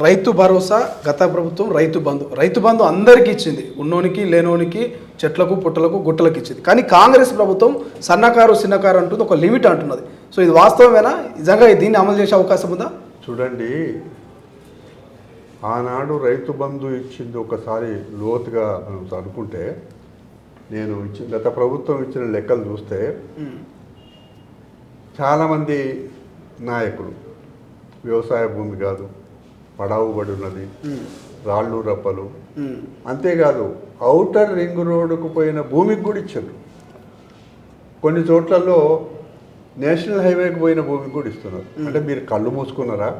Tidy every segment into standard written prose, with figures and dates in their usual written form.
రైతు భరోసా గత ప్రభుత్వం రైతు బంధు అందరికీ ఇచ్చింది, ఉన్నోనికి లేనోనికి, చెట్లకు పుట్టలకు గుట్టలకు ఇచ్చింది. కానీ కాంగ్రెస్ ప్రభుత్వం సన్నకారు చిన్నకారు అంటుంది, ఒక లిమిట్ అంటున్నది. సో ఇది వాస్తవమేనా? నిజంగా దీన్ని అమలు చేసే అవకాశం ఉందా? చూడండి, ఆనాడు రైతు బంధు ఇచ్చింది ఒకసారి లోతుగా మనం అనుకుంటే, నేను గత ప్రభుత్వం ఇచ్చిన లెక్కలు చూస్తే చాలామంది నాయకులు వ్యవసాయ భూమి కాదు, పడావుబడి ఉన్నది, రాళ్ళు రప్పలు, అంతేకాదు ఔటర్ రింగ్ రోడ్డుకు పోయిన భూమికి కూడా ఇచ్చారు. కొన్ని చోట్లలో నేషనల్ హైవేకి పోయిన భూమికి కూడా ఇస్తున్నారు. అంటే మీరు కళ్ళు మూసుకున్నారా?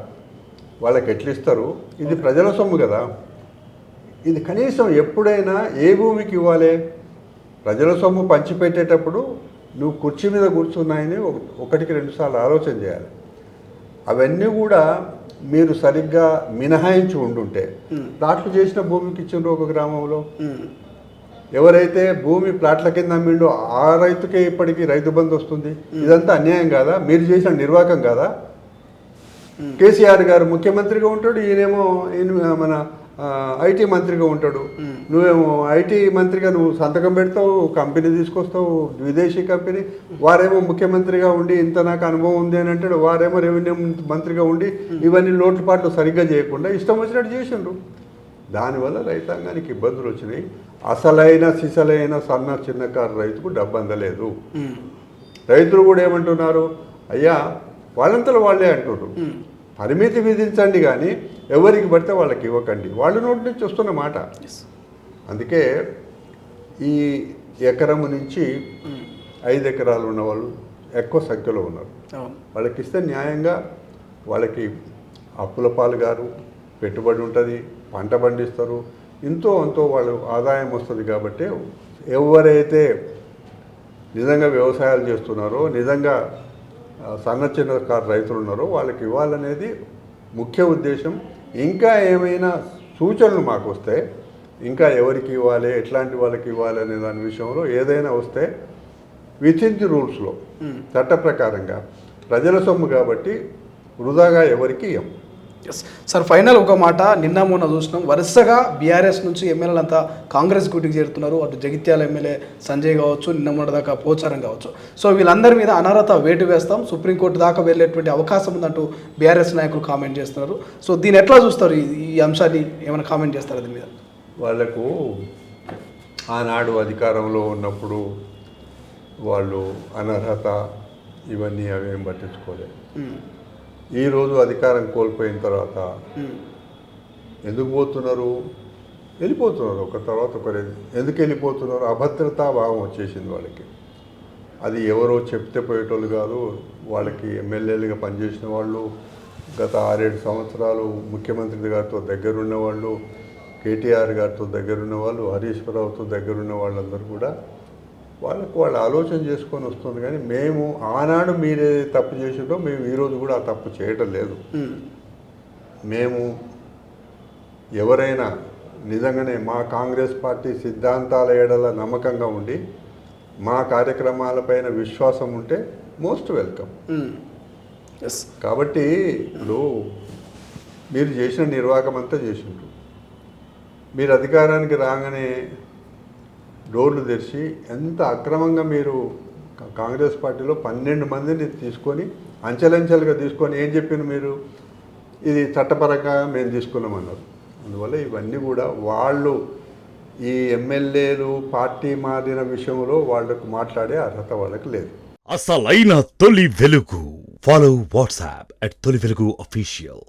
వాళ్ళకి ఎట్లా ఇస్తారు? ఇది ప్రజల సొమ్ము కదా. ఇది కనీసం ఎప్పుడైనా ఏ భూమికి ఇవ్వాలి? ప్రజల సొమ్ము పంచిపెట్టేటప్పుడు నువ్వు కుర్చీ మీద కూర్చున్నాయని ఒకటికి రెండుసార్లు ఆలోచన చేయాలి. అవన్నీ కూడా మీరు సరిగ్గా మినహాయించి ఉండుంటే, ప్లాట్లు చేసిన భూమికి ఇచ్చిండ్రు ఒక గ్రామంలో, ఎవరైతే భూమి ప్లాట్ల కింద అమ్మిండో ఆ రైతుకే ఇప్పటికీ రైతు బంధు వస్తుంది. ఇదంతా అన్యాయం కాదా? మీరు చేసిన నిర్వాకం కాదా? కేసీఆర్ గారు ముఖ్యమంత్రిగా ఉంటాడు, ఈయనేమో మన ఐటీ మంత్రిగా ఉంటాడు. నువ్వేమో ఐటీ మంత్రిగా నువ్వు సంతకం పెడతావు, కంపెనీ తీసుకొస్తావు, విదేశీ కంపెనీ. వారేమో ముఖ్యమంత్రిగా ఉండి ఇంత నాకు అనుభవం ఉంది అని అంటాడు, వారేమో రెవెన్యూ మంత్రిగా ఉండి ఇవన్నీ లోటుపాట్లు సరిగ్గా చేయకుండా ఇష్టం వచ్చినట్టు చేసిండ్రు. దానివల్ల రైతాంగానికి ఇబ్బందులు వచ్చినాయి. అసలైన సిసలైన సన్న చిన్నకారు రైతుకు డబ్బు అందలేదు. రైతులు కూడా ఏమంటున్నారు, అయ్యా వాళ్ళంతలో వాళ్ళే అంటున్నారు, పరిమితి విధించండి కానీ ఎవరికి పడితే వాళ్ళకి ఇవ్వకండి. వాళ్ళ నోటి నుంచి వస్తున్న మాట. అందుకే ఈ ఎకరము నుంచి 5 ఎకరాలు ఉన్న వాళ్ళు ఎక్కువ సంఖ్యలో ఉన్నారు. వాళ్ళకి ఇస్తే న్యాయంగా వాళ్ళకి అప్పుల పాలు గారు, పెట్టుబడి ఉంటుంది, పంట పండిస్తారు, ఇంతో అంతో వాళ్ళు ఆదాయం వస్తుంది. కాబట్టి ఎవరైతే నిజంగా వ్యవసాయాలు చేస్తున్నారో, నిజంగా సన్న చిన్నకారు రైతులు ఉన్నారో వాళ్ళకి ఇవ్వాలనేది ముఖ్య ఉద్దేశం. ఇంకా ఏమైనా సూచనలు మాకు వస్తే, ఇంకా ఎవరికి ఇవ్వాలి, ఎట్లాంటి వాళ్ళకి ఇవ్వాలి అనే దాని విషయంలో ఏదైనా వస్తే విత్ ఇన్ ది రూల్స్లో, చట్ట ప్రకారంగా, ప్రజల సొమ్ము కాబట్టి వృధాగా ఎవరికి ఇవ్వం. సార్, ఫైనల్ ఒక మాట, నిన్న మొన్న చూసినాం వరుసగా బీఆర్ఎస్ నుంచి ఎమ్మెల్యేలు అంతా కాంగ్రెస్ గుటికి చేరుతున్నారు. అటు జగిత్యాల ఎమ్మెల్యే సంజయ్ కావచ్చు, నిన్న మొన్న దాకా పోచారం కావచ్చు. సో వీళ్ళందరి మీద అనర్హత వేటు వేస్తాం, సుప్రీంకోర్టు దాకా వెళ్ళేటువంటి అవకాశం ఉందంటూ బీఆర్ఎస్ నాయకులు కామెంట్ చేస్తున్నారు. సో దీన్ని ఎట్లా చూస్తారు? ఈ అంశాన్ని ఏమైనా కామెంట్ చేస్తారు దీని మీద? వాళ్లకు ఆనాడు అధికారంలో ఉన్నప్పుడు వాళ్ళు అనర్హత ఇవన్నీ అవేం పట్టించుకోలేదు. ఈరోజు అధికారం కోల్పోయిన తర్వాత ఎందుకు పోతున్నారు? వెళ్ళిపోతున్నారు, ఒక తర్వాత ఒకరు. ఎందుకు వెళ్ళిపోతున్నారు? అభద్రతా భావం వచ్చేసింది వాళ్ళకి. అది ఎవరో చెప్తే పోయేటోళ్ళు కాదు. వాళ్ళకి ఎమ్మెల్యేలుగా పనిచేసిన వాళ్ళు, గత 6-7 సంవత్సరాలు ముఖ్యమంత్రి గారితో దగ్గరున్న వాళ్ళు, కేటీఆర్ గారితో దగ్గరున్న వాళ్ళు, హరీష్ రావుతో దగ్గరున్న వాళ్ళందరూ కూడా వాళ్ళు ఆలోచన చేసుకొని వస్తుంది. కానీ మేము ఆనాడు మీరే తప్పు చేసిందో మేము ఈరోజు కూడా ఆ తప్పు చేయటం లేదు. మేము ఎవరైనా నిజంగానే మా కాంగ్రెస్ పార్టీ సిద్ధాంతాల ఏడల నమ్మకంగా ఉండి మా కార్యక్రమాలపైన విశ్వాసం ఉంటే మోస్ట్ వెల్కమ్. కాబట్టి ఇప్పుడు మీరు చేసిన నిర్వాహకం అంతా చేసిండ్రు. మీరు అధికారానికి రాగానే డోర్లు తెరిచి ఎంత అక్రమంగా మీరు కాంగ్రెస్ పార్టీలో 12 మందిని తీసుకొని అంచెలంచెలుగా తీసుకొని ఏం చెప్పిన మీరు, ఇది చట్టపరంగా మేము తీసుకున్నామన్నారు. అందువల్ల ఇవన్నీ కూడా వాళ్ళు ఈ ఎమ్మెల్యేలు పార్టీ మారిన విషయంలో వాళ్ళకు మాట్లాడే అర్హత వాళ్ళకి లేదు. అసలైన తొలి వెలుగు. ఫాలో వాట్సాప్ @తొలి వెలుగు అఫీషియల్.